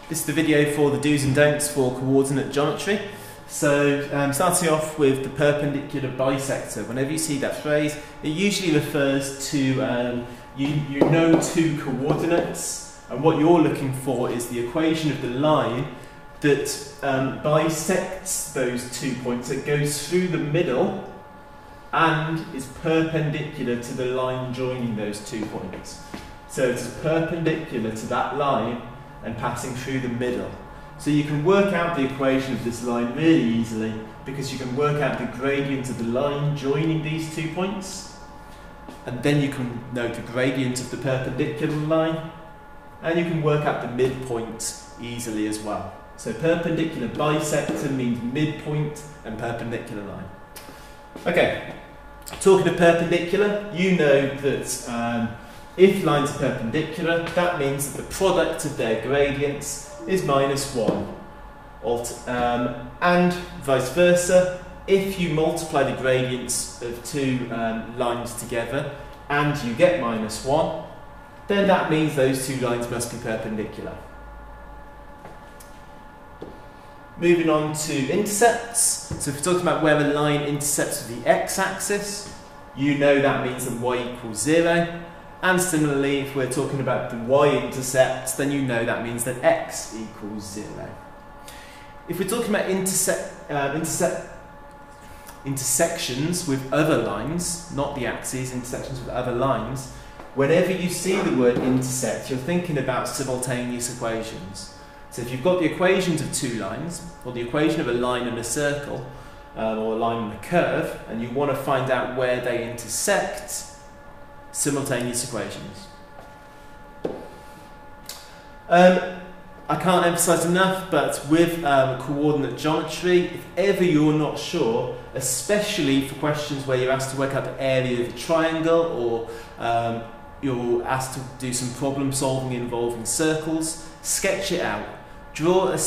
This is the video for the do's and don'ts for coordinate geometry. So starting off with the perpendicular bisector, whenever you see that phrase, it usually refers to you know two coordinates, and what you're looking for is the equation of the line that bisects those 2 points, that goes through the middle and is perpendicular to the line joining those 2 points. So it's perpendicular to that line and passing through the middle. So you can work out the equation of this line really easily because you can work out the gradient of the line joining these 2 points, and then you can know the gradient of the perpendicular line, and you can work out the midpoint easily as well. So perpendicular bisector means midpoint and perpendicular line. Okay, talking of perpendicular, you know that if lines are perpendicular, that means that the product of their gradients is -1. And vice versa, if you multiply the gradients of two lines together and you get -1, then that means those two lines must be perpendicular. Moving on to intercepts. So if we're talking about where a line intersects with the x-axis, you know that means that y equals 0. And similarly, if we're talking about the y-intercept, then you know that means that x equals 0. If we're talking about intersections with other lines, not the axes, intersections with other lines, whenever you see the word intersect, you're thinking about simultaneous equations. So if you've got the equations of two lines, or the equation of a line and a circle, or a line and a curve, and you want to find out where they intersect, simultaneous equations. I can't emphasize enough, but with coordinate geometry, if ever you're not sure, especially for questions where you're asked to work out the area of a triangle, or you're asked to do some problem solving involving circles, sketch it out. Draw a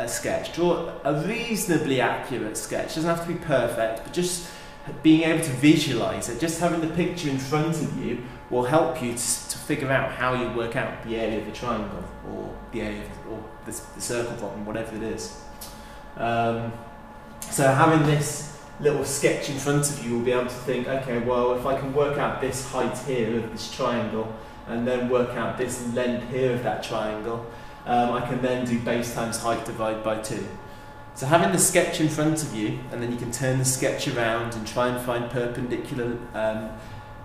sketch, draw a reasonably accurate sketch. It doesn't have to be perfect, but just being able to visualize it, just having the picture in front of you will help you to figure out how you work out the area of the triangle, or the area of, or the circle problem, whatever it is. So having this little sketch in front of you will be able to think, okay, well, if I can work out this height here of this triangle and then work out this length here of that triangle, I can then do base times height divided by 2. So having the sketch in front of you, and then you can turn the sketch around and try and find perpendicular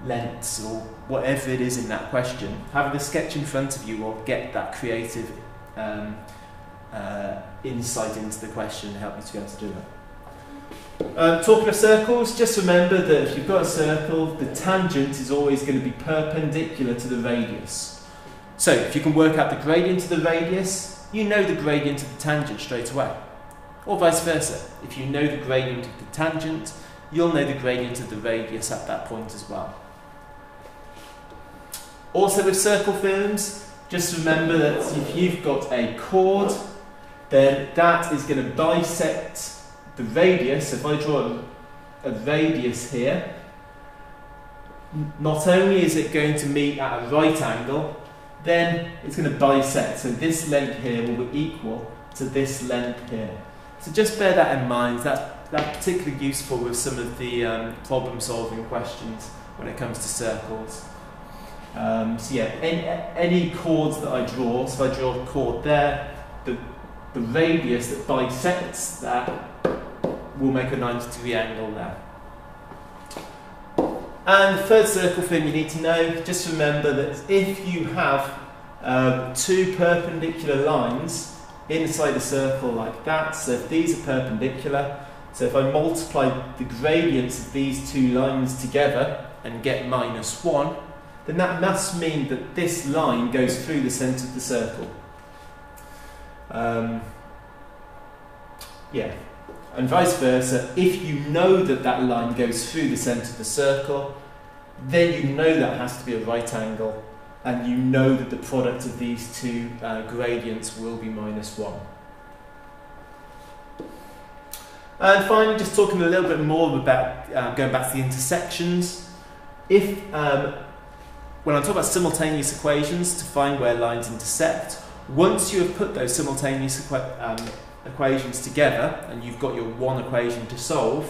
lengths or whatever it is in that question, having the sketch in front of you will get that creative insight into the question and help you to be able to do that. Talking of circles, just remember that if you've got a circle, the tangent is always going to be perpendicular to the radius. So if you can work out the gradient of the radius, you know the gradient of the tangent straight away. Or vice versa. If you know the gradient of the tangent, you'll know the gradient of the radius at that point as well. Also with circle theorems, just remember that if you've got a chord, then that is going to bisect the radius. If I draw a radius here, not only is it going to meet at a right angle, then it's going to bisect. So this length here will be equal to this length here. So just bear that in mind. That's particularly useful with some of the problem-solving questions when it comes to circles. So yeah, any chords that I draw, so if I draw a chord there, the radius that bisects that will make a 90-degree angle there. And the third circle thing you need to know, just remember that if you have two perpendicular lines inside a circle like that, so if these are perpendicular, so if I multiply the gradients of these two lines together and get -1, then that must mean that this line goes through the centre of the circle. Yeah, and vice versa, if you know that that line goes through the centre of the circle, then you know that has to be a right angle, and you know that the product of these two gradients will be -1. And finally, just talking a little bit more about going back to the intersections. If when I talk about simultaneous equations to find where lines intersect, Once you have put those simultaneous equations together and you've got your one equation to solve,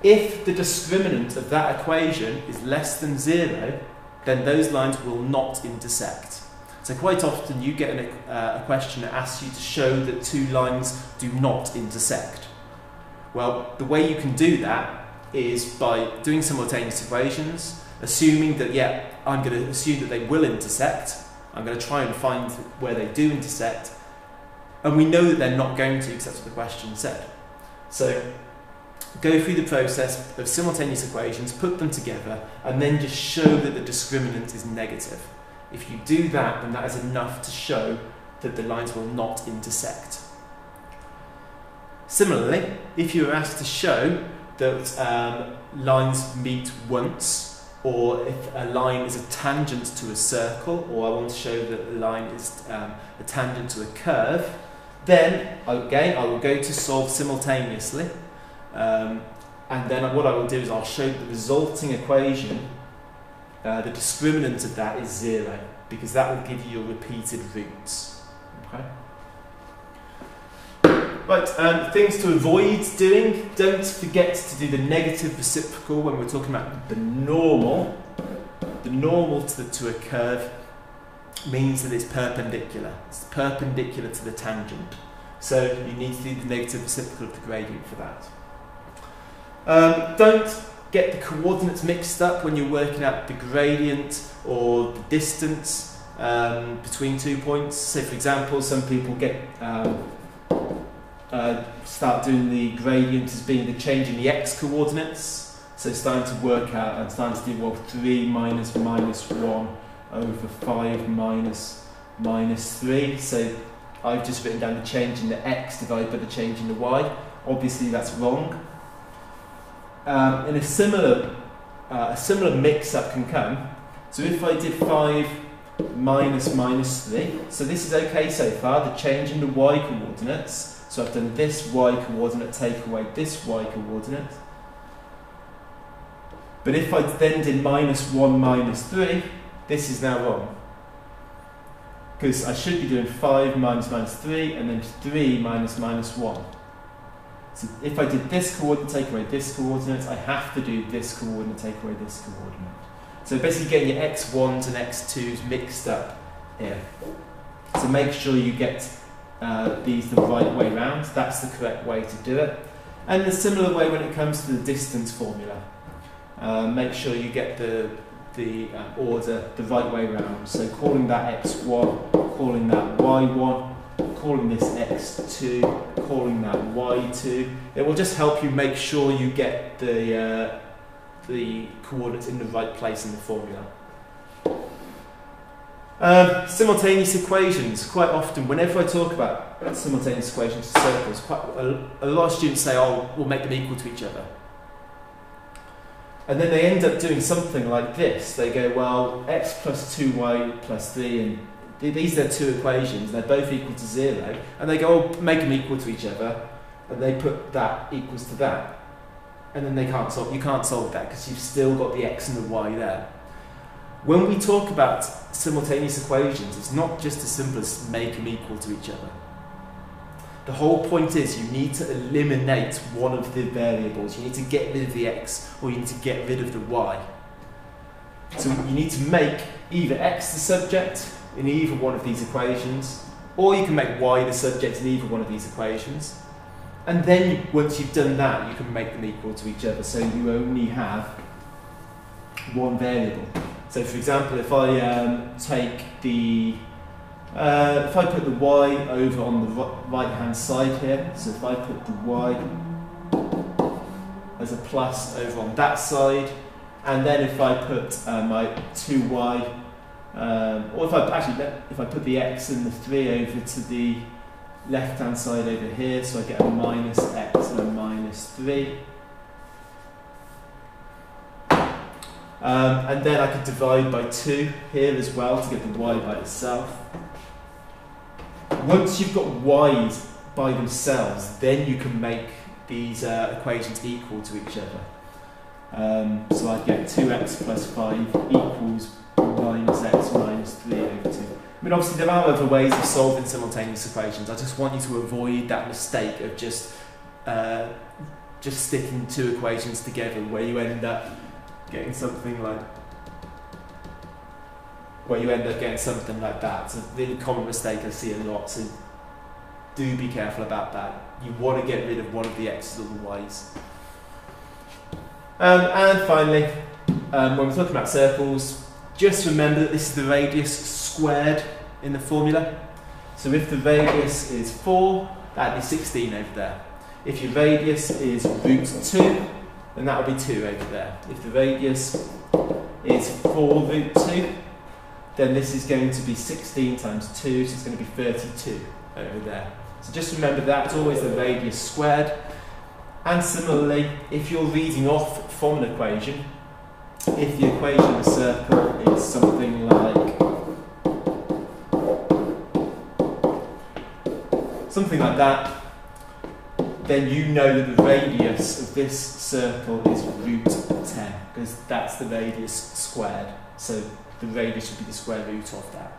if the discriminant of that equation is less than 0, then those lines will not intersect. So quite often you get a question that asks you to show that two lines do not intersect. Well, the way you can do that is by doing simultaneous equations, assuming that, yeah, I'm going to assume that they will intersect. I'm going to try and find where they do intersect. And we know that they're not going to, because that's what the question said. So go through the process of simultaneous equations, put them together, and then just show that the discriminant is negative. If you do that, then that is enough to show that the lines will not intersect. Similarly, if you were asked to show that lines meet once, or if a line is a tangent to a circle, or I want to show that a line is a tangent to a curve, then again I will go to solve simultaneously, and then what I will do is I'll show the resulting equation, the discriminant of that is 0, because that will give you your repeated roots. Okay? Right, things to avoid doing. Don't forget to do the negative reciprocal when we're talking about the normal. The normal to a curve means that it's perpendicular. It's perpendicular to the tangent. So you need to do the negative reciprocal of the gradient for that. Don't get the coordinates mixed up when you're working out the gradient or the distance between 2 points. So for example, some people get start doing the gradient as being the change in the x coordinates. So starting to work out, I'm starting to do, well, 3 minus 1 over 5 minus 3. So I've just written down the change in the x divided by the change in the y. Obviously that's wrong. And a similar mix-up can come. So if I did 5 minus 3, so this is okay so far, the change in the y coordinates. So I've done this y coordinate, take away this y coordinate. But if I then did minus 1 minus 3, this is now wrong. Because I should be doing 5 minus 3 and then 3 minus 1. So if I did this coordinate, take away this coordinate, I have to do this coordinate, take away this coordinate. So basically getting your x1s and x2s mixed up here. So make sure you get these the right way round. That's the correct way to do it. And in a similar way when it comes to the distance formula. Make sure you get the order the right way round. So calling that x1, calling that y1, calling this x2, calling that y2. It will just help you make sure you get the coordinates in the right place in the formula. Simultaneous equations. Quite often, whenever I talk about simultaneous equations for circles, a lot of students say, oh, we'll make them equal to each other. And then they end up doing something like this. They go, well, x plus 2y plus 3, and these are two equations, they're both equal to 0, and they go, oh, make them equal to each other, and they put that equals to that. And then you can't solve that because you've still got the x and the y there. When we talk about simultaneous equations, it's not just as simple as make them equal to each other. The whole point is you need to eliminate one of the variables. You need to get rid of the x, or you need to get rid of the y. So you need to make either x the subject in either one of these equations, or you can make y the subject in either one of these equations. And then once you've done that, you can make them equal to each other, so you only have one variable. So for example, if I take the if I put the y over on the right hand side here, so if I put the y as a plus over on that side, and then if I put my 2y, or if I put the x and the 3 over to the left hand side over here, so I get a minus x and a minus 3. And then I could divide by 2 here as well to get the y by itself. Once you've got y's by themselves, then you can make these equations equal to each other. So I'd get 2x plus 5 equals minus x minus 3 over 2. mean, obviously there are other ways of solving simultaneous equations. I just want you to avoid that mistake of just sticking two equations together, where you end up getting something like that. It's a really common mistake I see a lot, so do be careful about that. You want to get rid of one of the x's or the y's. And finally, when we're talking about circles, just remember that this is the radius squared in the formula. So if the radius is 4, that'd be 16 over there. If your radius is root 2, then that will be 2 over there. If the radius is 4 root 2, then this is going to be 16 times 2, so it's going to be 32 over there. So just remember that's always the radius squared. And similarly, if you're reading off from an equation, if the equation of a circle is something like that, then you know that the radius of this circle is root 10, because that's the radius squared. So the radius should be the square root of that.